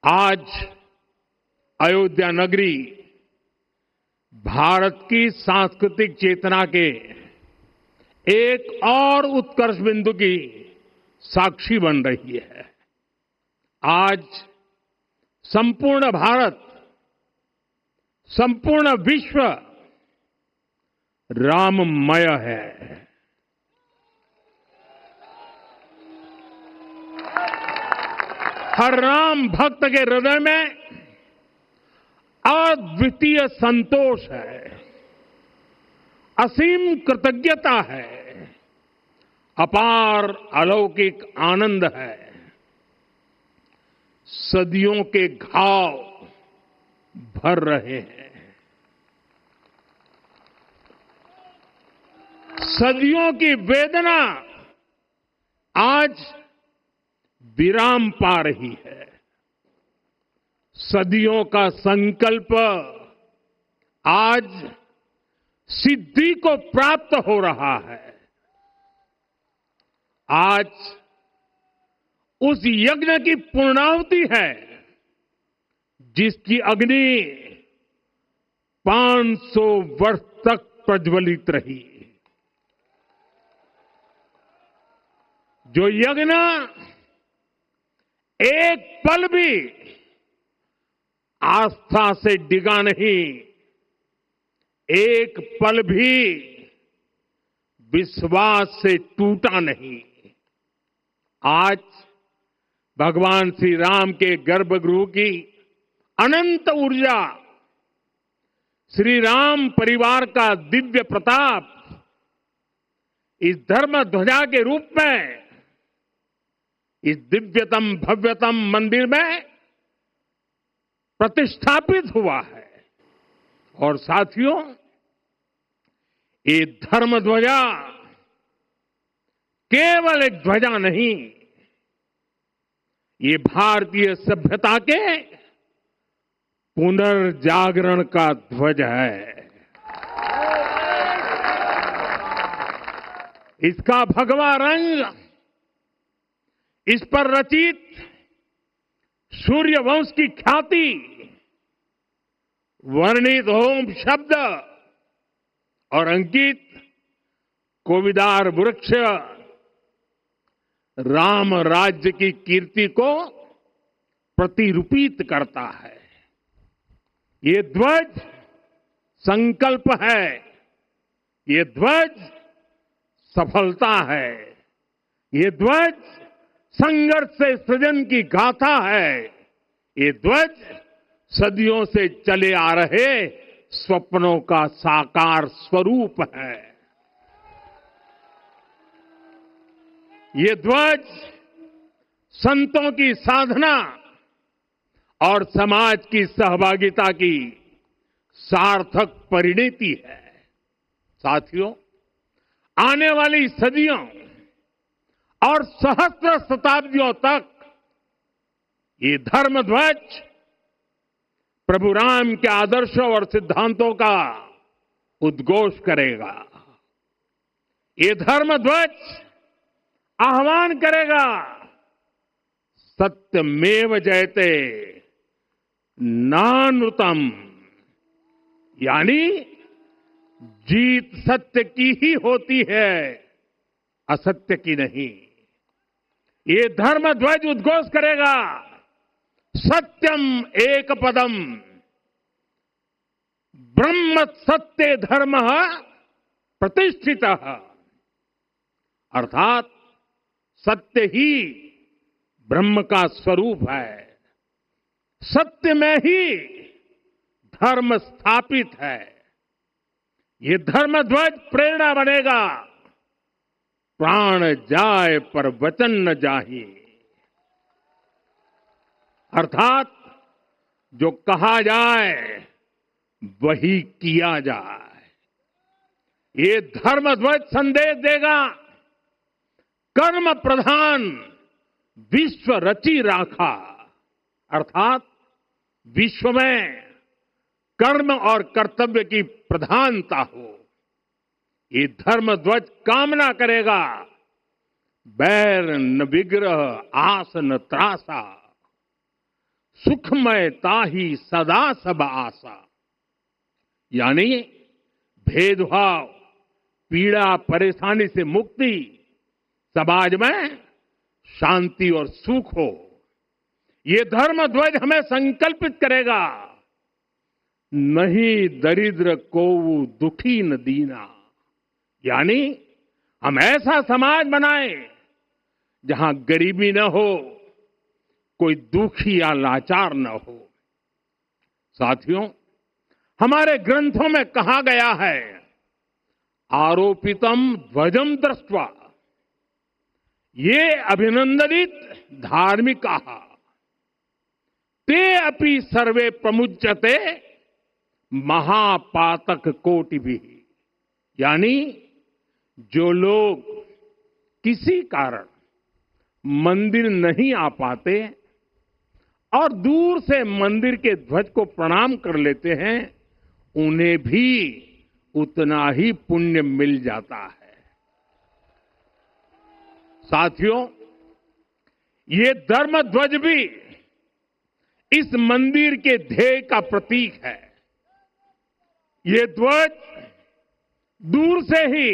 आज अयोध्या नगरी भारत की सांस्कृतिक चेतना के एक और उत्कर्ष बिंदु की साक्षी बन रही है। आज संपूर्ण भारत, संपूर्ण विश्व राममय है। हर राम भक्त के हृदय में अद्वितीय संतोष है, असीम कृतज्ञता है, अपार अलौकिक आनंद है। सदियों के घाव भर रहे हैं, सदियों की वेदना आज विराम पा रही है। सदियों का संकल्प आज सिद्धि को प्राप्त हो रहा है। आज उस यज्ञ की पूर्णाहुति है जिसकी अग्नि 500 वर्ष तक प्रज्वलित रही। जो यज्ञ एक पल भी आस्था से डिगा नहीं, एक पल भी विश्वास से टूटा नहीं। आज भगवान श्री राम के गर्भगृह की अनंत ऊर्जा, श्री राम परिवार का दिव्य प्रताप इस धर्म ध्वजा के रूप में इस दिव्यतम भव्यतम मंदिर में प्रतिष्ठापित हुआ है। और साथियों, ये धर्म ध्वजा केवल एक ध्वजा नहीं, ये भारतीय सभ्यता के पुनर्जागरण का ध्वज है। इसका भगवा रंग, इस पर रचित सूर्य वंश की ख्याति, वर्णित होम शब्द और अंकित कोविदार वृक्ष राम राज्य की कीर्ति को प्रतिरूपित करता है। ये ध्वज संकल्प है, ये ध्वज सफलता है, ये ध्वज संघर्ष से सृजन की गाथा है, ये ध्वज सदियों से चले आ रहे स्वप्नों का साकार स्वरूप है। ये ध्वज संतों की साधना और समाज की सहभागिता की सार्थक परिणति है। साथियों, आने वाली सदियों और सहस्त्र शताब्दियों तक ये धर्म ध्वज प्रभु राम के आदर्शों और सिद्धांतों का उद्घोष करेगा। ये धर्म ध्वज आह्वान करेगा, सत्यमेव जयते नानृतम, यानी जीत सत्य की ही होती है, असत्य की नहीं। ये धर्म ध्वज उद्घोष करेगा, सत्यम एक पदम ब्रह्म सत्य धर्म प्रतिष्ठित, अर्थात सत्य ही ब्रह्म का स्वरूप है, सत्य में ही धर्म स्थापित है। ये धर्म ध्वज प्रेरणा बनेगा, प्राण जाए पर वचन न जाहि, अर्थात जो कहा जाए वही किया जाए। ये धर्म ध्वज संदेश देगा, कर्म प्रधान विश्व रची राखा, अर्थात विश्व में कर्म और कर्तव्य की प्रधानता हो। ये धर्म ध्वज कामना करेगा, बैर न विग्रह आस न त्रासा, सुखमय ताहि सदा सब आशा। यानी भेदभाव, पीड़ा, परेशानी से मुक्ति, समाज में शांति और सुख हो, ये धर्म ध्वज हमें संकल्पित करेगा। नहीं दरिद्र कोउ दुखी न दीना। यानी हम ऐसा समाज बनाएं जहां गरीबी न हो, कोई दुखी या लाचार न हो। साथियों, हमारे ग्रंथों में कहा गया है, आरोपितम ध्वजम दृष्ट्वा, ये अभिनंदनित धार्मिका ते अपि सर्वे प्रमुच्यते महापातक कोटि भी। यानी जो लोग किसी कारण मंदिर नहीं आ पाते और दूर से मंदिर के ध्वज को प्रणाम कर लेते हैं, उन्हें भी उतना ही पुण्य मिल जाता है। साथियों, ये धर्म ध्वज भी इस मंदिर के ध्येय का प्रतीक है। ये ध्वज दूर से ही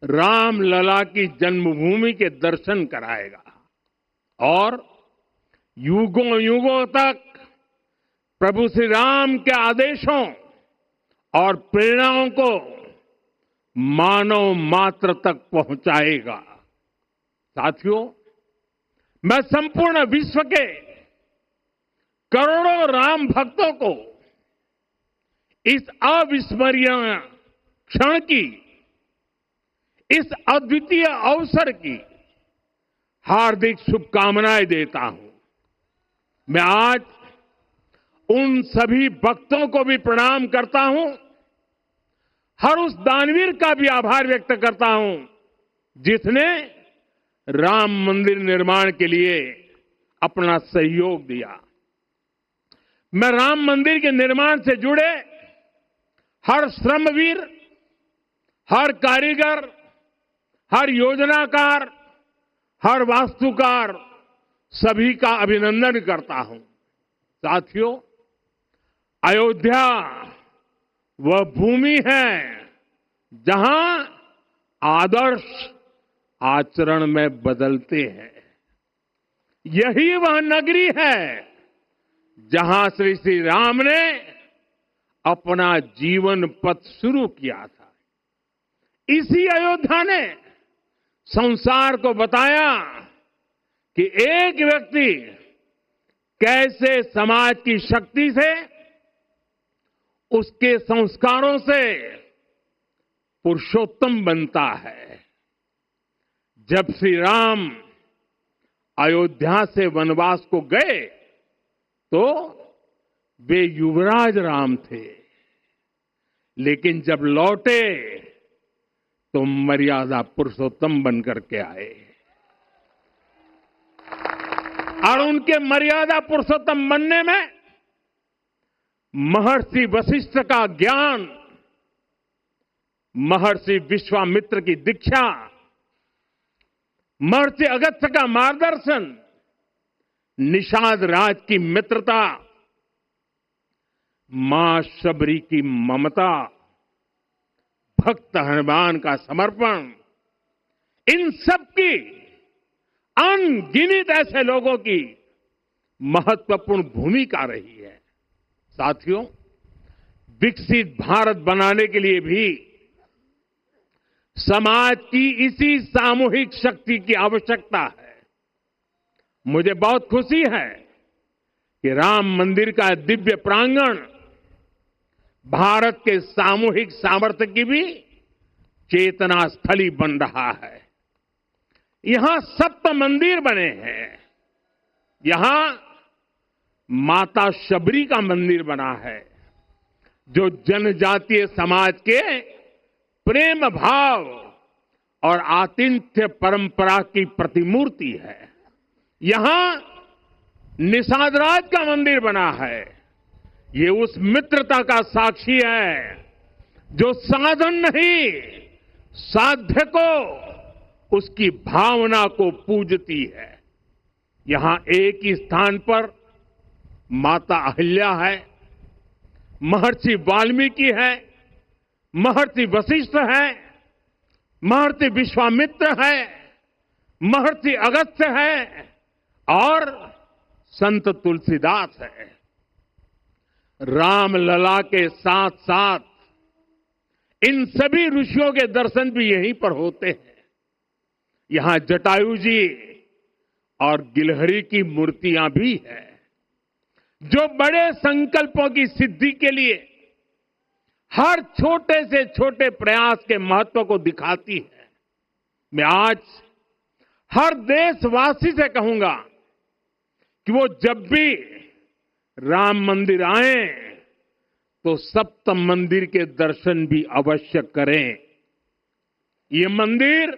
राम लला की जन्मभूमि के दर्शन कराएगा और युगों युगों तक प्रभु श्री राम के आदेशों और प्रेरणाओं को मानव मात्र तक पहुंचाएगा। साथियों, मैं संपूर्ण विश्व के करोड़ों राम भक्तों को इस अविस्मरणीय क्षण की, इस अद्वितीय अवसर की हार्दिक शुभकामनाएं देता हूं। मैं आज उन सभी भक्तों को भी प्रणाम करता हूं, हर उस दानवीर का भी आभार व्यक्त करता हूं जिसने राम मंदिर निर्माण के लिए अपना सहयोग दिया। मैं राम मंदिर के निर्माण से जुड़े हर श्रमवीर, हर कारीगर, हर योजनाकार, हर वास्तुकार, सभी का अभिनंदन करता हूं। साथियों, अयोध्या वह भूमि है जहां आदर्श आचरण में बदलते हैं। यही वह नगरी है जहां श्री श्री राम ने अपना जीवन पथ शुरू किया था। इसी अयोध्या ने संसार को बताया कि एक व्यक्ति कैसे समाज की शक्ति से, उसके संस्कारों से पुरुषोत्तम बनता है। जब श्री राम अयोध्या से वनवास को गए तो वे युवराज राम थे, लेकिन जब लौटे तो मर्यादा पुरुषोत्तम बनकर के आए और उनके मर्यादा पुरुषोत्तम बनने में महर्षि वशिष्ठ का ज्ञान, महर्षि विश्वामित्र की दीक्षा, महर्षि अगस्त्य का मार्गदर्शन, निषाद राज की मित्रता, मां शबरी की ममता, भक्त हनुमान का समर्पण, इन सब की अनगिनत ऐसे लोगों की महत्वपूर्ण भूमिका रही है। साथियों, विकसित भारत बनाने के लिए भी समाज की इसी सामूहिक शक्ति की आवश्यकता है। मुझे बहुत खुशी है कि राम मंदिर का दिव्य प्रांगण भारत के सामूहिक सामर्थ्य की भी चेतना स्थली बन रहा है। यहां 7 मंदिर बने हैं। यहां माता शबरी का मंदिर बना है, जो जनजातीय समाज के प्रेम भाव और आतिथ्य परंपरा की प्रतिमूर्ति है। यहां निषाद राज का मंदिर बना है। ये उस मित्रता का साक्षी है जो साधन नहीं, साध्य को, उसकी भावना को पूजती है। यहां एक ही स्थान पर माता अहिल्या है, महर्षि वाल्मीकि है, महर्षि वशिष्ठ है, महर्षि विश्वामित्र है, महर्षि अगस्त्य है और संत तुलसीदास है। रामलला के साथ साथ इन सभी ऋषियों के दर्शन भी यहीं पर होते हैं। यहां जटायु जी और गिलहरी की मूर्तियां भी है, जो बड़े संकल्पों की सिद्धि के लिए हर छोटे से छोटे प्रयास के महत्व को दिखाती है। मैं आज हर देशवासी से कहूंगा कि वो जब भी राम मंदिर आए तो सप्तम मंदिर के दर्शन भी अवश्य करें। ये मंदिर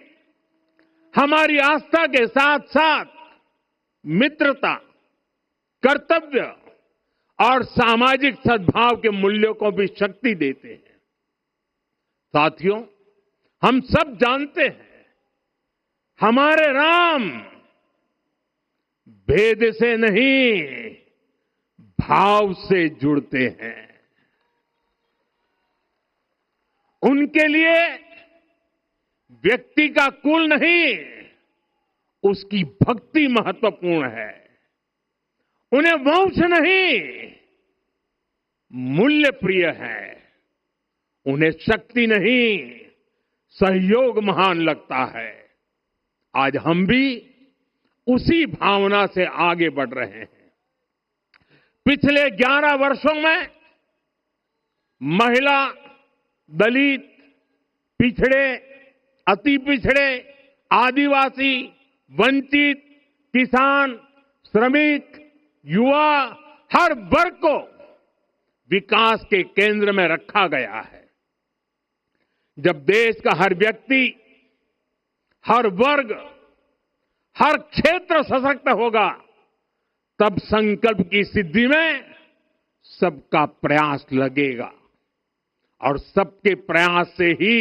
हमारी आस्था के साथ साथ मित्रता, कर्तव्य और सामाजिक सद्भाव के मूल्यों को भी शक्ति देते हैं। साथियों, हम सब जानते हैं हमारे राम भेद से नहीं भाव से जुड़ते हैं। उनके लिए व्यक्ति का कुल नहीं, उसकी भक्ति महत्वपूर्ण है। उन्हें वंश नहीं, मूल्य प्रिय है। उन्हें शक्ति नहीं, सहयोग महान लगता है। आज हम भी उसी भावना से आगे बढ़ रहे हैं। पिछले 11 वर्षों में महिला, दलित, पिछड़े, अति पिछड़े, आदिवासी, वंचित, किसान, श्रमिक, युवा, हर वर्ग को विकास के केंद्र में रखा गया है। जब देश का हर व्यक्ति, हर वर्ग, हर क्षेत्र सशक्त होगा, तब संकल्प की सिद्धि में सबका प्रयास लगेगा और सबके प्रयास से ही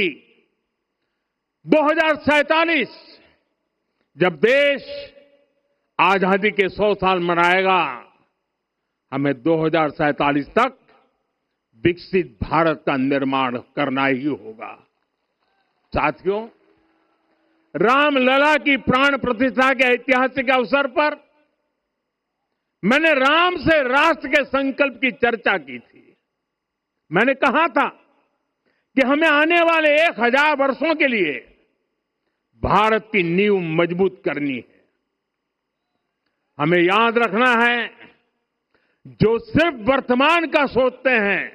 2047 जब देश आजादी के 100 साल मनाएगा, हमें 2047 तक विकसित भारत का निर्माण करना ही होगा। साथियों, रामलला की प्राण प्रतिष्ठा के ऐतिहासिक अवसर पर मैंने राम से राष्ट्र के संकल्प की चर्चा की थी। मैंने कहा था कि हमें आने वाले 1000 वर्षों के लिए भारत की नींव मजबूत करनी है। हमें याद रखना है, जो सिर्फ वर्तमान का सोचते हैं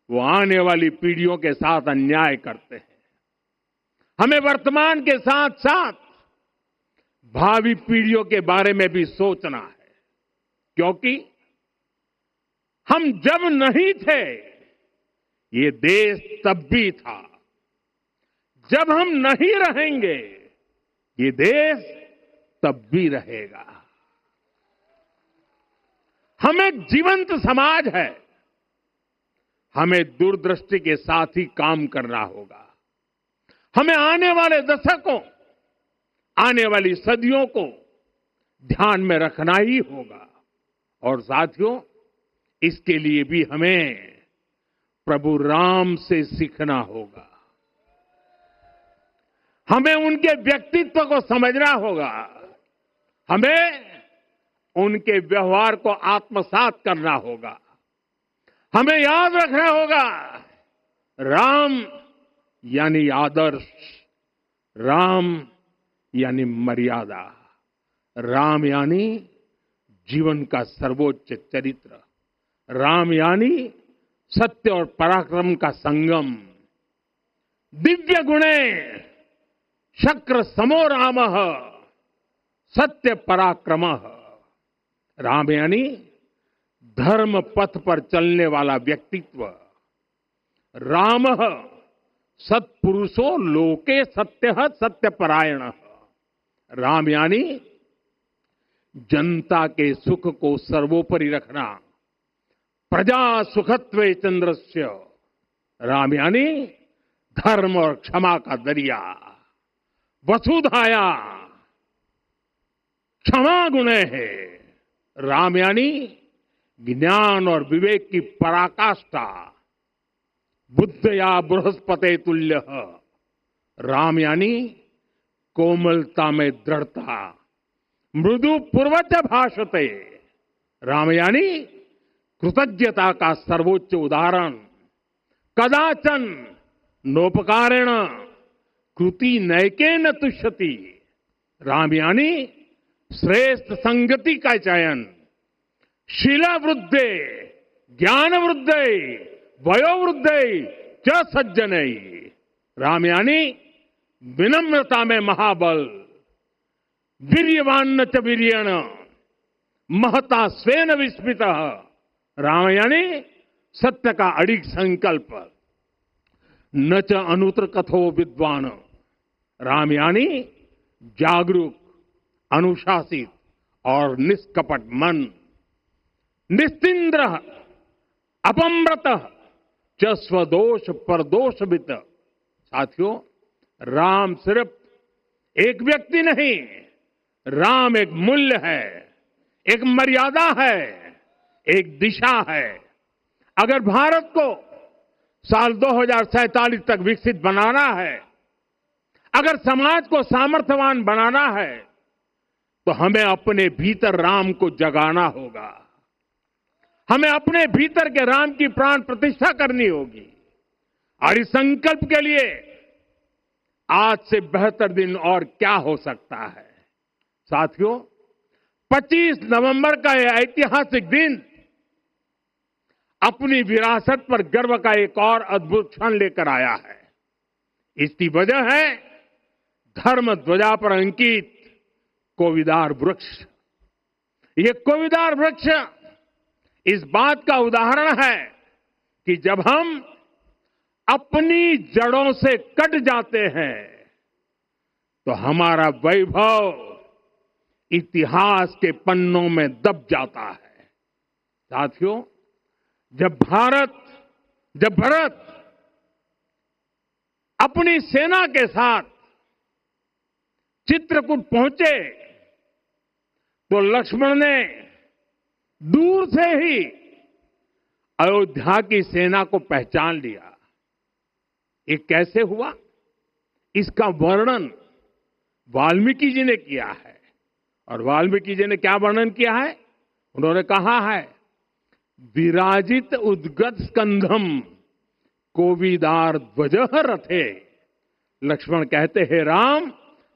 वो आने वाली पीढ़ियों के साथ अन्याय करते हैं। हमें वर्तमान के साथ साथ भावी पीढ़ियों के बारे में भी सोचना है, क्योंकि हम जब नहीं थे ये देश तब भी था, जब हम नहीं रहेंगे ये देश तब भी रहेगा। हम एक जीवंत समाज है, हमें दूरदृष्टि के साथ ही काम करना होगा। हमें आने वाले दशकों, आने वाली सदियों को ध्यान में रखना ही होगा। और साथियों, इसके लिए भी हमें प्रभु राम से सीखना होगा। हमें उनके व्यक्तित्व को समझना होगा। हमें उनके व्यवहार को आत्मसात करना होगा। हमें याद रखना होगा, राम यानी आदर्श, राम यानी मर्यादा, राम यानी जीवन का सर्वोच्च चरित्र, राम यानी सत्य और पराक्रम का संगम। दिव्य गुणे शक्र समो रामः सत्य पराक्रमः। राम यानी धर्म पथ पर चलने वाला व्यक्तित्व। रामः सत्पुरुषो लोके सत्यः सत्यपरायणः। राम यानी जनता के सुख को सर्वोपरि रखना, प्रजा सुखत्वे चंद्रस्य। राम यानी धर्म और क्षमा का दरिया। वसुधाया क्षमा गुणे है। राम यानी ज्ञान और विवेक की पराकाष्ठा। बुद्ध या बृहस्पति तुल्य। राम यानी कोमलता में दृढ़ता। मृदु पूर्वज भाषते। राम यानी कृतज्ञता का सर्वोच्च उदाहरण। कदाचन नोपकारेण कृति नैकेन तुष्यति। राम यानी श्रेष्ठ संगति का चयन। शीला वृद्धे ज्ञान वृद्धे वयोवृद्धे च सज्जने। राम यानी विनम्रता में महाबल। वीर्यवान च वीर्येण महता स्वेन विस्मित। राम यानी सत्य का अडिग संकल्प। न च अनुत्र कथो विद्वान। राम यानी जागरूक, अनुशासित और निष्कपट मन। निस्तिंद्र अपम्रत च स्वदोष परदोषवित। साथियों, राम सिर्फ एक व्यक्ति नहीं, राम एक मूल्य है, एक मर्यादा है, एक दिशा है। अगर भारत को साल 2047 तक विकसित बनाना है, अगर समाज को सामर्थ्यवान बनाना है, तो हमें अपने भीतर राम को जगाना होगा। हमें अपने भीतर के राम की प्राण प्रतिष्ठा करनी होगी। और इस संकल्प के लिए आज से बेहतर दिन और क्या हो सकता है। साथियों, 25 नवंबर का यह ऐतिहासिक दिन अपनी विरासत पर गर्व का एक और अद्भुत क्षण लेकर आया है। इसकी वजह है धर्म ध्वजा पर अंकित कोविदार वृक्ष। ये कोविदार वृक्ष इस बात का उदाहरण है कि जब हम अपनी जड़ों से कट जाते हैं तो हमारा वैभव इतिहास के पन्नों में दब जाता है। साथियों, जब भरत अपनी सेना के साथ चित्रकूट पहुंचे तो लक्ष्मण ने दूर से ही अयोध्या की सेना को पहचान लिया। ये कैसे हुआ, इसका वर्णन वाल्मीकि जी ने किया है। और वाल्मीकि जी ने क्या वर्णन किया है? उन्होंने कहा है, विराजित उद्गत स्कंधम कोविदार ध्वज रथे। लक्ष्मण कहते हैं, राम,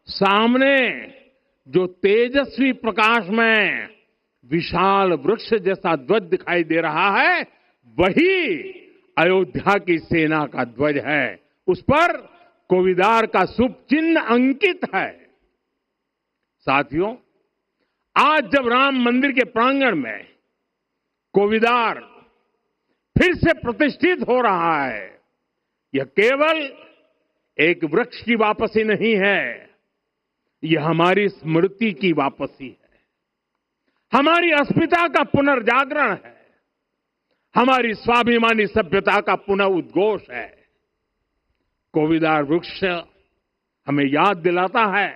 सामने जो तेजस्वी प्रकाश में विशाल वृक्ष जैसा ध्वज दिखाई दे रहा है, वही अयोध्या की सेना का ध्वज है। उस पर कोविदार का शुभ चिन्ह अंकित है। साथियों, आज जब राम मंदिर के प्रांगण में कोविदार फिर से प्रतिष्ठित हो रहा है, यह केवल एक वृक्ष की वापसी नहीं है, यह हमारी स्मृति की वापसी है, हमारी अस्मिता का पुनर्जागरण है, हमारी स्वाभिमानी सभ्यता का पुनः उद्घोष है। कोविदार वृक्ष हमें याद दिलाता है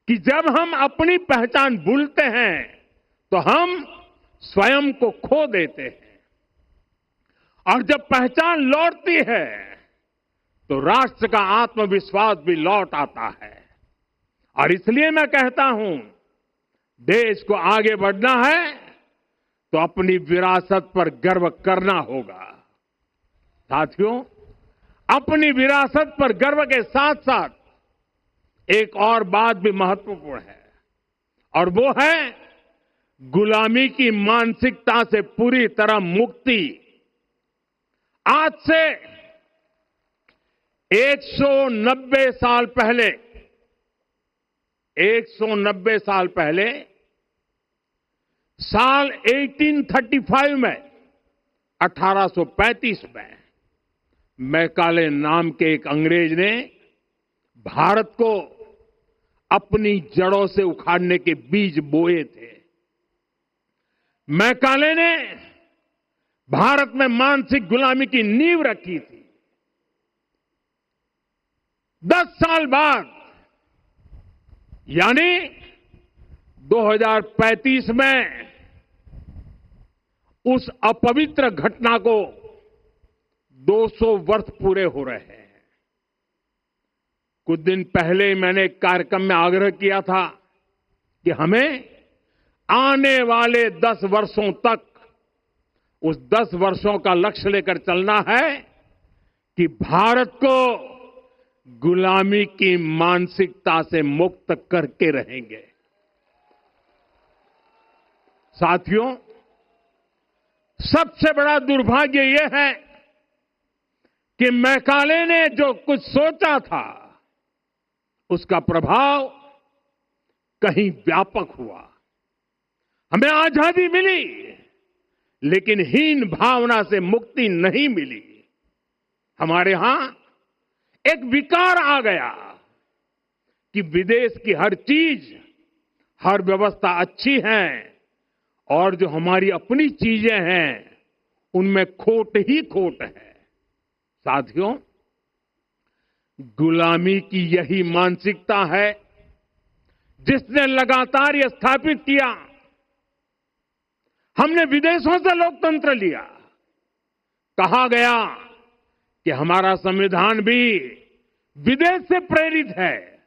कि जब हम अपनी पहचान भूलते हैं तो हम स्वयं को खो देते हैं, और जब पहचान लौटती है तो राष्ट्र का आत्मविश्वास भी लौट आता है। और इसलिए मैं कहता हूं, देश को आगे बढ़ना है तो अपनी विरासत पर गर्व करना होगा। साथियों, अपनी विरासत पर गर्व के साथ साथ एक और बात भी महत्वपूर्ण है, और वो है गुलामी की मानसिकता से पूरी तरह मुक्ति। आज से 190 साल पहले 190 साल पहले साल 1835 में 1835 में मैकाले नाम के एक अंग्रेज ने भारत को अपनी जड़ों से उखाड़ने के बीज बोए थे। मैकाले ने भारत में मानसिक गुलामी की नींव रखी थी। 10 साल बाद, यानी 2035 में उस अपवित्र घटना को 200 वर्ष पूरे हो रहे हैं। कुछ दिन पहले मैंने एक कार्यक्रम में आग्रह किया था कि हमें आने वाले 10 वर्षों तक उस 10 वर्षों का लक्ष्य लेकर चलना है कि भारत को गुलामी की मानसिकता से मुक्त करके रहेंगे। साथियों, सबसे बड़ा दुर्भाग्य यह है कि मैकाले ने जो कुछ सोचा था उसका प्रभाव कहीं व्यापक हुआ। हमें आजादी मिली, लेकिन हीन भावना से मुक्ति नहीं मिली। हमारे यहां एक विकार आ गया कि विदेश की हर चीज, हर व्यवस्था अच्छी है और जो हमारी अपनी चीजें हैं उनमें खोट ही खोट है। साथियों, गुलामी की यही मानसिकता है जिसने लगातार यह स्थापित किया। हमने विदेशों से लोकतंत्र लिया। कहा गया कि हमारा संविधान भी विदेश से प्रेरित है,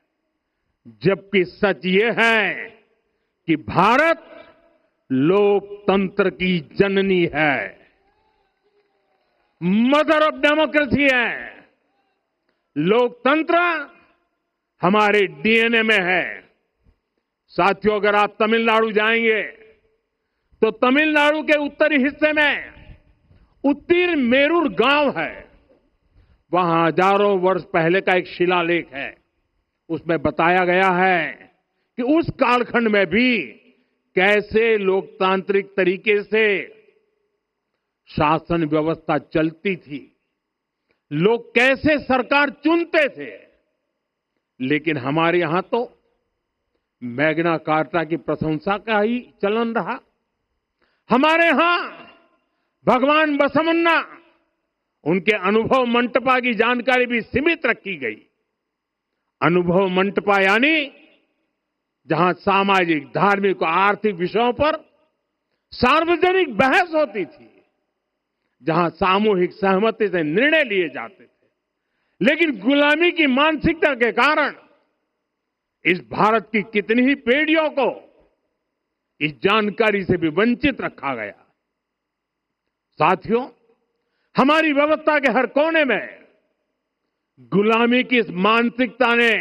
जबकि सच ये है कि भारत लोकतंत्र की जननी है, मदर ऑफ डेमोक्रेसी है। लोकतंत्र हमारे डीएनए में है। साथियों, अगर आप तमिलनाडु जाएंगे तो तमिलनाडु के उत्तरी हिस्से में उत्तीर-मेरूर गांव है। वहां हजारों वर्ष पहले का एक शिलालेख है। उसमें बताया गया है कि उस कालखंड में भी कैसे लोकतांत्रिक तरीके से शासन व्यवस्था चलती थी, लोग कैसे सरकार चुनते थे। लेकिन हमारे यहां तो मैग्ना कार्टा की प्रशंसा का ही चलन रहा। हमारे यहां भगवान बसवन्ना, उनके अनुभव मंटपा की जानकारी भी सीमित रखी गई। अनुभव मंटपा यानी जहां सामाजिक, धार्मिक और आर्थिक विषयों पर सार्वजनिक बहस होती थी, जहां सामूहिक सहमति से निर्णय लिए जाते थे। लेकिन गुलामी की मानसिकता के कारण इस भारत की कितनी ही पीढ़ियों को इस जानकारी से भी वंचित रखा गया। साथियों, हमारी व्यवस्था के हर कोने में गुलामी की इस मानसिकता ने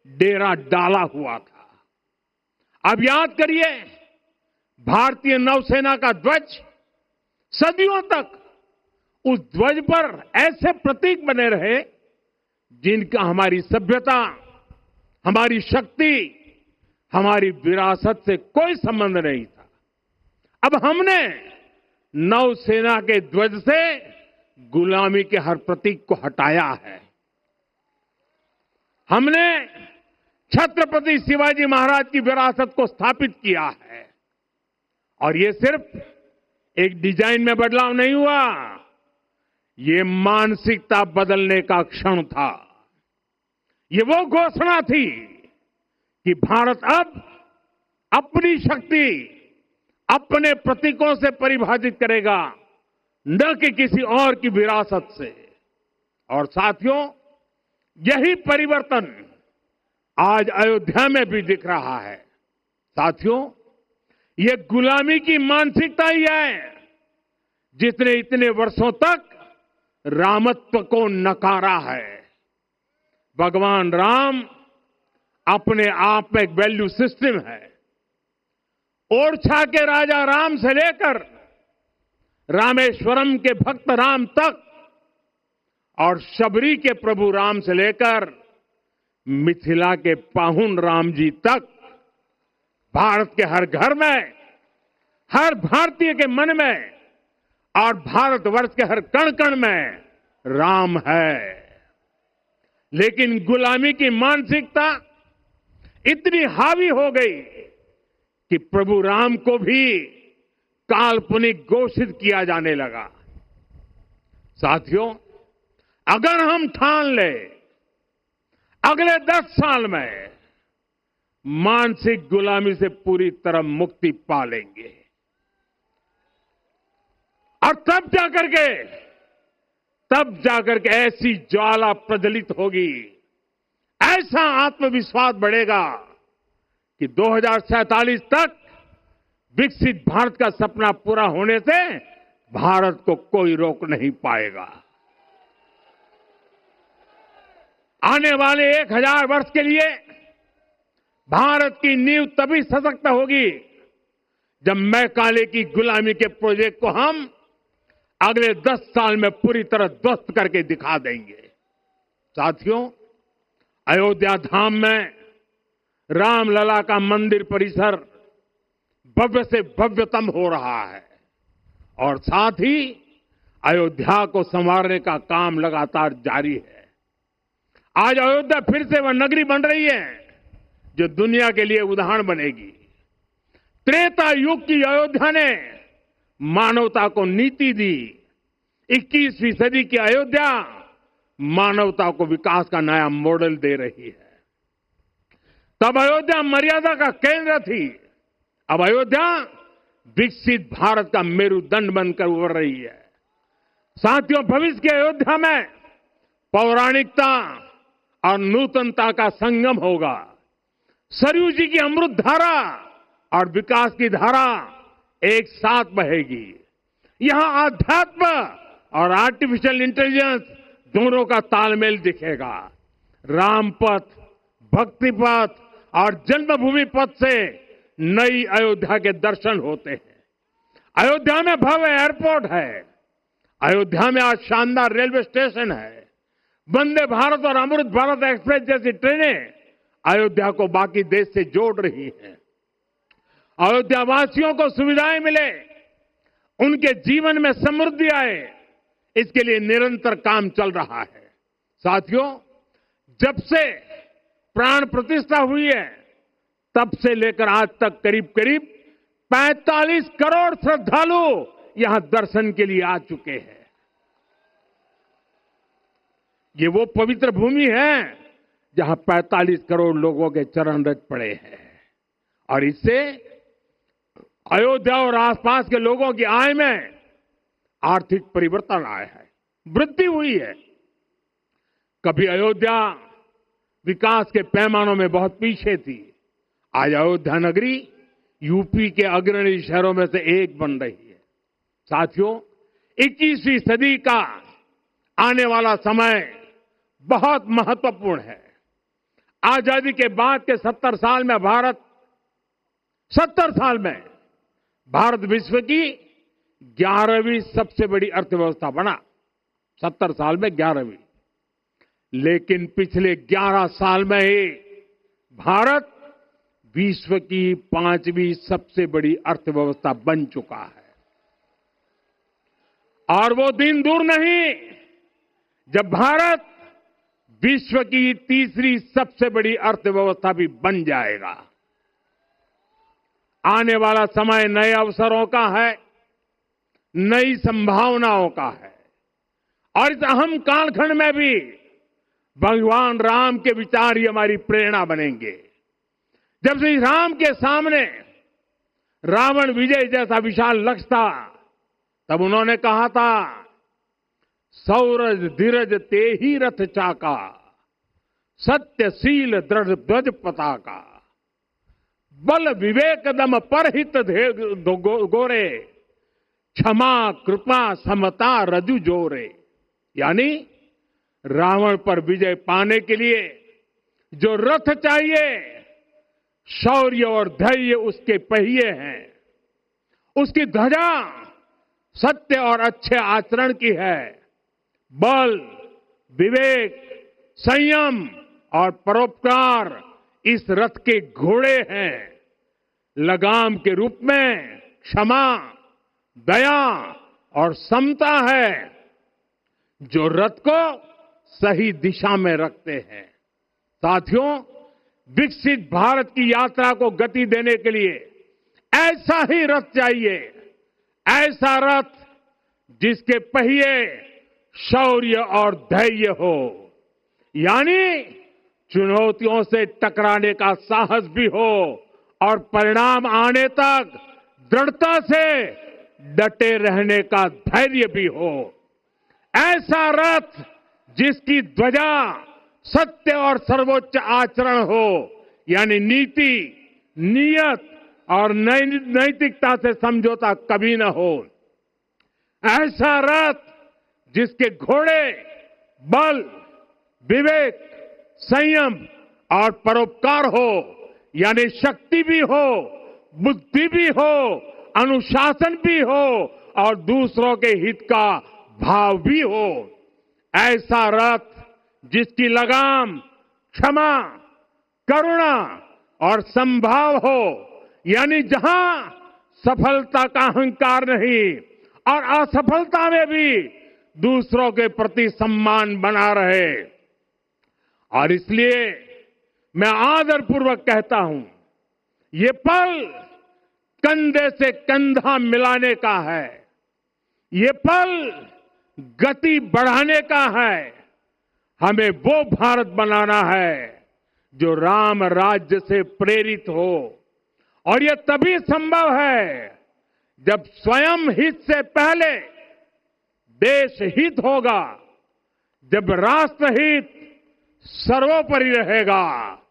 डेरा डाला हुआ था। अब याद करिए, भारतीय नौसेना का ध्वज सदियों तक उस ध्वज पर ऐसे प्रतीक बने रहे जिनका हमारी सभ्यता, हमारी शक्ति, हमारी विरासत से कोई संबंध नहीं था। अब हमने नौसेना के ध्वज से गुलामी के हर प्रतीक को हटाया है। हमने छत्रपति शिवाजी महाराज की विरासत को स्थापित किया है। और ये सिर्फ एक डिजाइन में बदलाव नहीं हुआ, ये मानसिकता बदलने का क्षण था। ये वो घोषणा थी कि भारत अब अपनी शक्ति अपने प्रतीकों से परिभाषित करेगा, न कि किसी और की विरासत से। और साथियों, यही परिवर्तन आज अयोध्या में भी दिख रहा है। साथियों, ये गुलामी की मानसिकता ही है जिसने इतने वर्षों तक रामत्व को नकारा है। भगवान राम अपने आप में एक वैल्यू सिस्टम है। ओरछा के राजा राम से लेकर रामेश्वरम के भक्त राम तक और शबरी के प्रभु राम से लेकर मिथिला के पाहुन राम जी तक भारत के हर घर में, हर भारतीय के मन में और भारतवर्ष के हर कण कण में राम है। लेकिन गुलामी की मानसिकता इतनी हावी हो गई कि प्रभु राम को भी काल्पनिक घोषित किया जाने लगा। साथियों, अगर हम ठान ले अगले 10 साल में मानसिक गुलामी से पूरी तरह मुक्ति पा लेंगे। और तब जाकर के ऐसी ज्वाला प्रज्वलित होगी, ऐसा आत्मविश्वास बढ़ेगा कि 2047 तक विकसित भारत का सपना पूरा होने से भारत को कोई रोक नहीं पाएगा। आने वाले 1000 वर्ष के लिए भारत की नींव तभी सशक्त होगी जब मैकाले की गुलामी के प्रोजेक्ट को हम अगले 10 साल में पूरी तरह ध्वस्त करके दिखा देंगे। साथियों, अयोध्या धाम में रामलला का मंदिर परिसर भव्य से भव्यतम हो रहा है और साथ ही अयोध्या को संवारने का काम लगातार जारी है। आज अयोध्या फिर से वह नगरी बन रही है जो दुनिया के लिए उदाहरण बनेगी। त्रेता युग की अयोध्या ने मानवता को नीति दी। 21वीं सदी की अयोध्या मानवता को विकास का नया मॉडल दे रही है। तब अयोध्या मर्यादा का केंद्र थी, अब अयोध्या विकसित भारत का मेरुदंड बनकर उभर रही है। साथियों, भविष्य की अयोध्या में पौराणिकता और नूतनता का संगम होगा। सरयू जी की अमृत धारा और विकास की धारा एक साथ बहेगी। यहां आध्यात्म और आर्टिफिशियल इंटेलिजेंस दोनों का तालमेल दिखेगा। राम पथ, भक्ति पथ और जन्मभूमि पथ से नई अयोध्या के दर्शन होते हैं। अयोध्या में भव्य एयरपोर्ट है। अयोध्या में आज शानदार रेलवे स्टेशन है। वंदे भारत और अमृत भारत एक्सप्रेस जैसी ट्रेनें अयोध्या को बाकी देश से जोड़ रही हैं। अयोध्या वासियों को सुविधाएं मिले, उनके जीवन में समृद्धि आए, इसके लिए निरंतर काम चल रहा है। साथियों, जब से प्राण प्रतिष्ठा हुई है तब से लेकर आज तक करीब करीब 45 करोड़ श्रद्धालु यहां दर्शन के लिए आ चुके हैं। ये वो पवित्र भूमि है जहां 45 करोड़ लोगों के चरण रज पड़े हैं और इससे अयोध्या और आसपास के लोगों की आय में आर्थिक परिवर्तन आया है, वृद्धि हुई है। कभी अयोध्या विकास के पैमानों में बहुत पीछे थी, आज अयोध्या नगरी यूपी के अग्रणी शहरों में से एक बन रही है। साथियों, 21वीं सदी का आने वाला समय बहुत महत्वपूर्ण है। आजादी के बाद के 70 साल में भारत विश्व की 11वीं सबसे बड़ी अर्थव्यवस्था बना। 70 साल में 11वीं। लेकिन पिछले 11 साल में ही भारत विश्व की 5वीं सबसे बड़ी अर्थव्यवस्था बन चुका है। और वो दिन दूर नहीं जब भारत विश्व की 3री सबसे बड़ी अर्थव्यवस्था भी बन जाएगा। आने वाला समय नए अवसरों का है, नई संभावनाओं का है और इस अहम कालखंड में भी भगवान राम के विचार ही हमारी प्रेरणा बनेंगे। जब श्री राम के सामने रावण विजय जैसा विशाल लक्ष्य था, तब उन्होंने कहा था, सौरज धीरज ते ही रथ चाका, सत्यशील दृढ़ ध्वज पताका, बल विवेक दम परहित गोरे, क्षमा कृपा समता रजु जोरे। यानी रावण पर विजय पाने के लिए जो रथ चाहिए, शौर्य और धैर्य उसके पहिए हैं, उसकी ध्वजा सत्य और अच्छे आचरण की है, बल, विवेक, संयम और परोपकार इस रथ के घोड़े हैं। लगाम के रूप में क्षमा, दया और समता है जो रथ को सही दिशा में रखते हैं। साथियों, विकसित भारत की यात्रा को गति देने के लिए ऐसा ही रथ चाहिए, ऐसा रथ जिसके पहिए शौर्य और धैर्य हो, यानी चुनौतियों से टकराने का साहस भी हो और परिणाम आने तक दृढ़ता से डटे रहने का धैर्य भी हो। ऐसा रथ जिसकी ध्वजा सत्य और सर्वोच्च आचरण हो, यानी नीति, नियत और नैतिकता से समझौता कभी न हो। ऐसा रथ जिसके घोड़े बल, विवेक, संयम और परोपकार हो, यानी शक्ति भी हो, बुद्धि भी हो, अनुशासन भी हो और दूसरों के हित का भाव भी हो। ऐसा रथ जिसकी लगाम क्षमा, करुणा और संभाव हो, यानी जहां सफलता का अहंकार नहीं और असफलता में भी दूसरों के प्रति सम्मान बना रहे। और इसलिए मैं आदरपूर्वक कहता हूं, ये पल कंधे से कंधा मिलाने का है। ये पल गति बढ़ाने का है। हमें वो भारत बनाना है जो राम राज्य से प्रेरित हो। और ये तभी संभव है जब स्वयं हित से पहले देश हित होगा, जब राष्ट्र हित सर्वोपरि रहेगा।